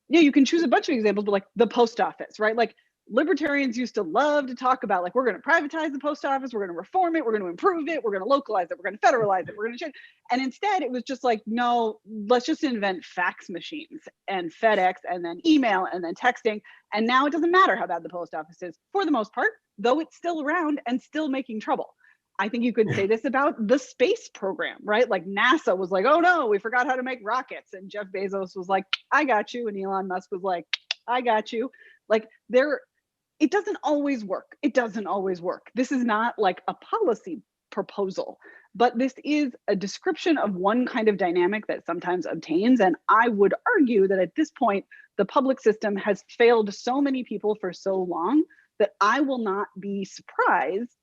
you know, you can choose a bunch of examples, but like the post office, right? Like libertarians used to love to talk about like, we're going to privatize the post office, we're going to reform it, we're going to improve it, we're going to localize it, we're going to federalize it, we're going to change. And instead it was just like, no, let's just invent fax machines and FedEx and then email and then texting. And now it doesn't matter how bad the post office is for the most part, though it's still around and still making trouble. I think you could say this about the space program, right? Like NASA was like, oh no, we forgot how to make rockets. And Jeff Bezos was like, I got you. And Elon Musk was like, I got you. Like it doesn't always work. It doesn't always work. This is not like a policy proposal, but this is a description of one kind of dynamic that sometimes obtains. And I would argue that at this point, the public system has failed so many people for so long that I will not be surprised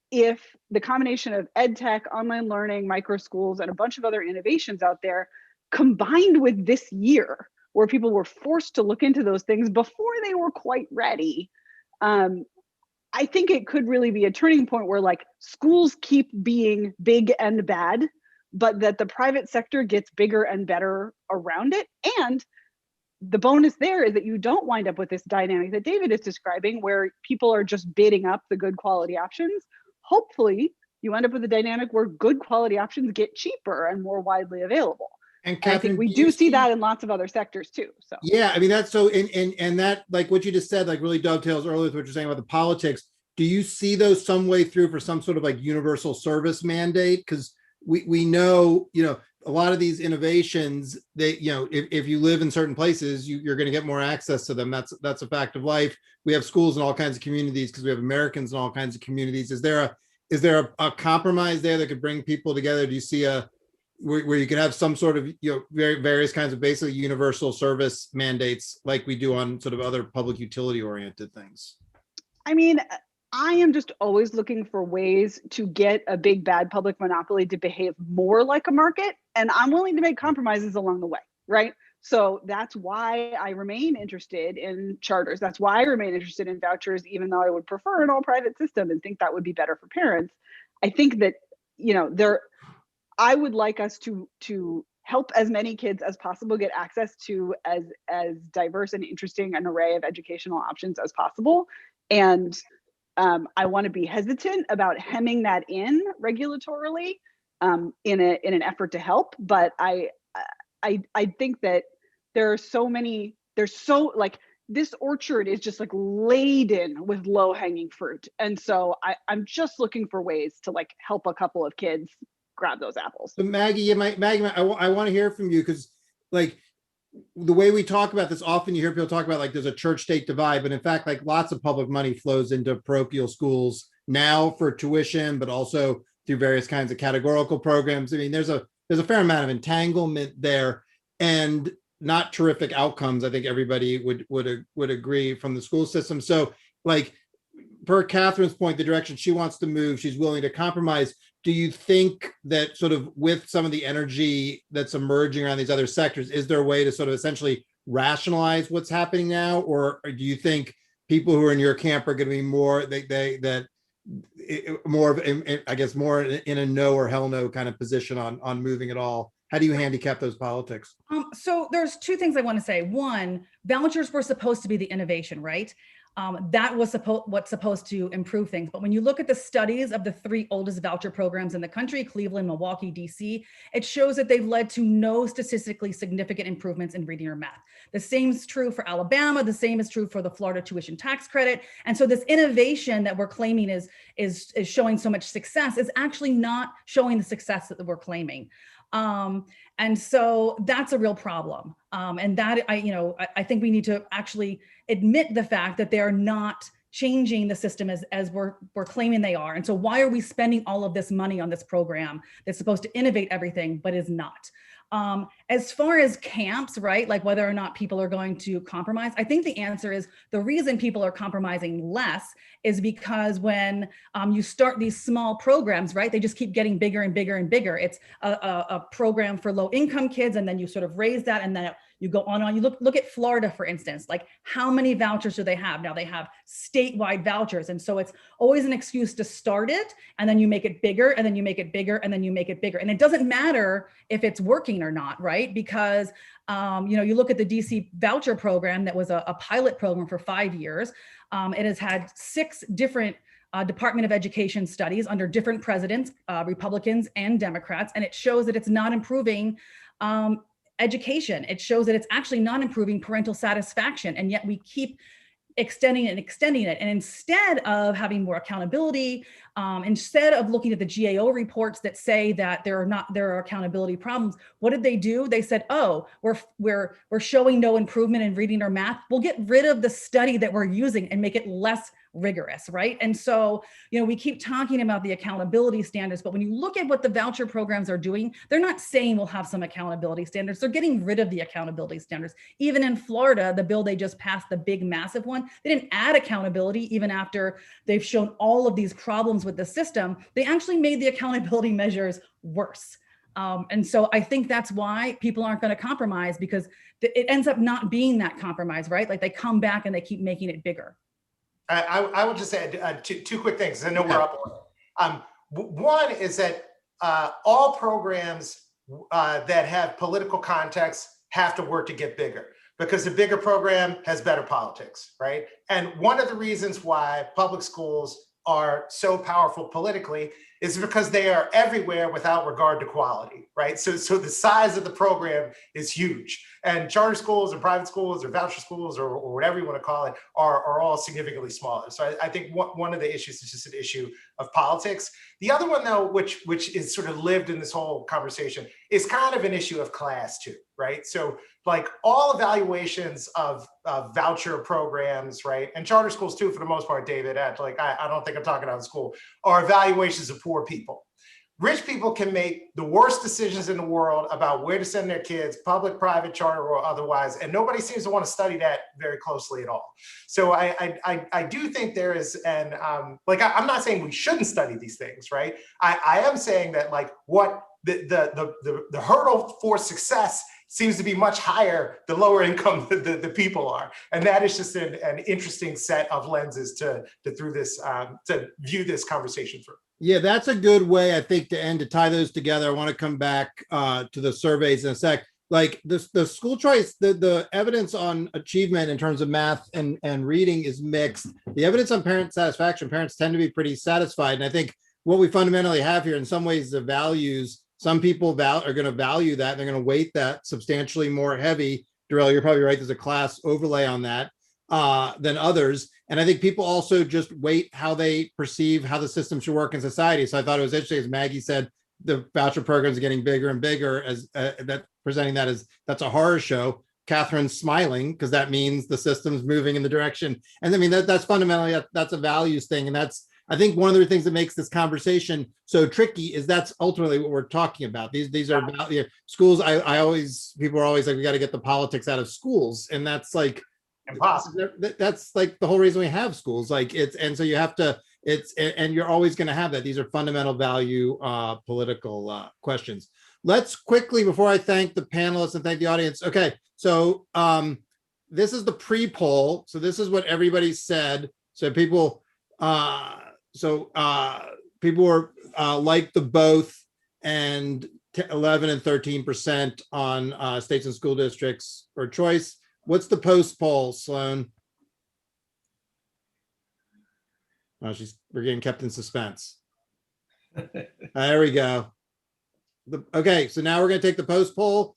if the combination of ed tech, online learning, micro schools, and a bunch of other innovations out there combined with this year where people were forced to look into those things before they were quite ready. I think it could really be a turning point where like schools keep being big and bad, but that the private sector gets bigger and better around it. And the bonus there is that you don't wind up with this dynamic that David is describing where people are just bidding up the good quality options. Hopefully you end up with a dynamic where good quality options get cheaper and more widely available. And Katherine, I think we do see that in lots of other sectors too. So yeah, I mean, that's so, and that, like what you just said, like really dovetails earlier with what you're saying about the politics. Do you see those some way through for some sort of like universal service mandate? Because we know, you know, a lot of these innovations, they, you know, if you live in certain places, you're going to get more access to them. That's a fact of life. We have schools in all kinds of communities because we have Americans in all kinds of communities. Is there a compromise there that could bring people together? Do you see where you could have some sort of, you know, various kinds of basically universal service mandates like we do on sort of other public utility oriented things? I mean, I am just always looking for ways to get a big bad public monopoly to behave more like a market. And I'm willing to make compromises along the way, right? So that's why I remain interested in charters. That's why I remain interested in vouchers, even though I would prefer an all private system and think that would be better for parents. I think that, you know, I would like us to help as many kids as possible get access to as diverse and interesting an array of educational options as possible. And I want to be hesitant about hemming that in regulatorily in an effort to help. But I think that there's like this orchard is just like laden with low hanging fruit. And so I'm just looking for ways to like help a couple of kids grab those apples. So Maggie, I want to hear from you because like the way we talk about this, often you hear people talk about like there's a church-state divide, but in fact, like lots of public money flows into parochial schools now for tuition, but also through various kinds of categorical programs. I mean, there's a fair amount of entanglement there and not terrific outcomes. I think everybody would agree from the school system. So like per Katherine's point, the direction she wants to move, she's willing to compromise. Do you think that sort of with some of the energy that's emerging around these other sectors, is there a way to sort of essentially rationalize what's happening now? Or do you think people who are in your camp are going to be more, more of, I guess, more in a no or hell no kind of position on moving at all? How do you handicap those politics? So there's two things I want to say. One, vouchers were supposed to be the innovation, right? That was what's supposed to improve things. But when you look at the studies of the 3 oldest voucher programs in the country, Cleveland, Milwaukee, DC, it shows that they've led to no statistically significant improvements in reading or math. The same is true for Alabama. The same is true for the Florida tuition tax credit. And so this innovation that we're claiming is showing so much success is actually not showing the success that we're claiming. And so that's a real problem. And that I think we need to actually admit the fact that they're not changing the system as we're claiming they are. And so why are we spending all of this money on this program that's supposed to innovate everything, but is not? As far as camps, right, like whether or not people are going to compromise, I think the answer is the reason people are compromising less is because when you start these small programs, right, they just keep getting bigger and bigger and bigger. It's a program for low income kids, and then you sort of raise that, and then you go on. You look at Florida, for instance, like how many vouchers do they have? Now they have statewide vouchers. And so it's always an excuse to start it, and then you make it bigger, and then you make it bigger, and then you make it bigger. And it doesn't matter if it's working or not, right? Because you look at the DC voucher program that was a pilot program for 5 years. It has had 6 different Department of Education studies under different presidents, Republicans and Democrats, and it shows that it's not improving education. It shows that it's actually not improving parental satisfaction, and yet we keep extending it and extending it. And instead of having more accountability, instead of looking at the GAO reports that say that there are accountability problems, what did they do? They said, oh, we're showing no improvement in reading or math. We'll get rid of the study that we're using and make it less rigorous, right? And so, we keep talking about the accountability standards, but when you look at what the voucher programs are doing, they're not saying we'll have some accountability standards. They're getting rid of the accountability standards. Even in Florida, the bill they just passed, the big, massive one, they didn't add accountability even after they've shown all of these problems with the system. They actually made the accountability measures worse. And so I think that's why people aren't going to compromise, because it ends up not being that compromise, right? Like they come back and they keep making it bigger. I would just say two quick things. I know we're up on. One is that all programs that have political context have to work to get bigger, because the bigger program has better politics, right? And one of the reasons why public schools are so powerful politically is because they are everywhere without regard to quality, right? So the size of the program is huge. And charter schools or private schools or voucher schools or whatever you want to call it are all significantly smaller. So I think one of the issues is just an issue of politics. The other one, though, which is sort of lived in this whole conversation, is kind of an issue of class too, right? So like all evaluations of voucher programs, right, and charter schools too, for the most part, David, I don't think I'm talking out of school, are evaluations of poor people. Rich people can make the worst decisions in the world about where to send their kids, public, private, charter, or otherwise, and nobody seems to want to study that very closely at all. So I do think there is an, I'm not saying we shouldn't study these things, right? I am saying that like what the hurdle for success seems to be much higher the lower income the people are. And that is just an interesting set of lenses to view this conversation through. Yeah, that's a good way, I think, to tie those together. I want to come back to the surveys in a sec. Like the school choice, the evidence on achievement in terms of math and reading is mixed. The evidence on parent satisfaction, parents tend to be pretty satisfied. And I think what we fundamentally have here in some ways, the values, some people are going to value that. They're going to weight that substantially more heavy. Derrell, you're probably right. There's a class overlay on that than others. And I think people also just weight how they perceive how the system should work in society. So I thought it was interesting, as Maggie said, the voucher programs are getting bigger and bigger, as that presenting that as that's a horror show. Catherine's smiling because that means the system's moving in the direction. And I mean, that's fundamentally, that's a values thing. And that's, I think one of the things that makes this conversation so tricky is that's ultimately what we're talking about. These are about, schools. People are always like, we got to get the politics out of schools. And that's like, impossible. That's like the whole reason we have schools. Like and so you have to, and you're always going to have that. These are fundamental value political questions. Let's quickly, before I thank the panelists and thank the audience. Okay, so this is the pre-poll. So this is what everybody said. So people, people were like the both, and 11 and 13% on states and school districts or choice. What's the post poll, Sloan? Oh, we're getting kept in suspense. There we go. Okay, so now we're going to take the post poll.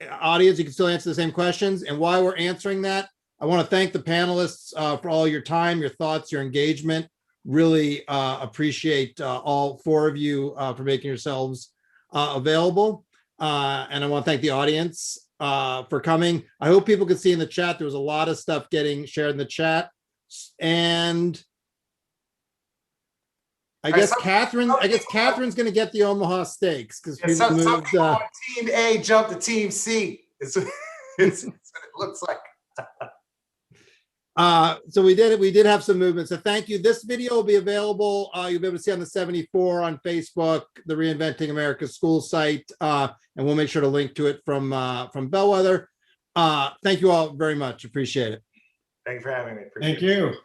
Audience, you can still answer the same questions. And while we're answering that, I want to thank the panelists for all your time, your thoughts, your engagement. Really appreciate all four of you for making yourselves available. And I want to thank the audience for coming. I hope people could see in the chat, there was a lot of stuff getting shared in the chat. And I guess Catherine's going to get the Omaha Steaks because people moved. Team A jumped to Team C. It's what it looks like. So we did have some movement. So thank you. This video will be available. You'll be able to see on the 74 on Facebook, the Reinventing America School site, and we'll make sure to link to it from Bellwether. Thank you all very much. Appreciate it. Thank you for having me. Thank you.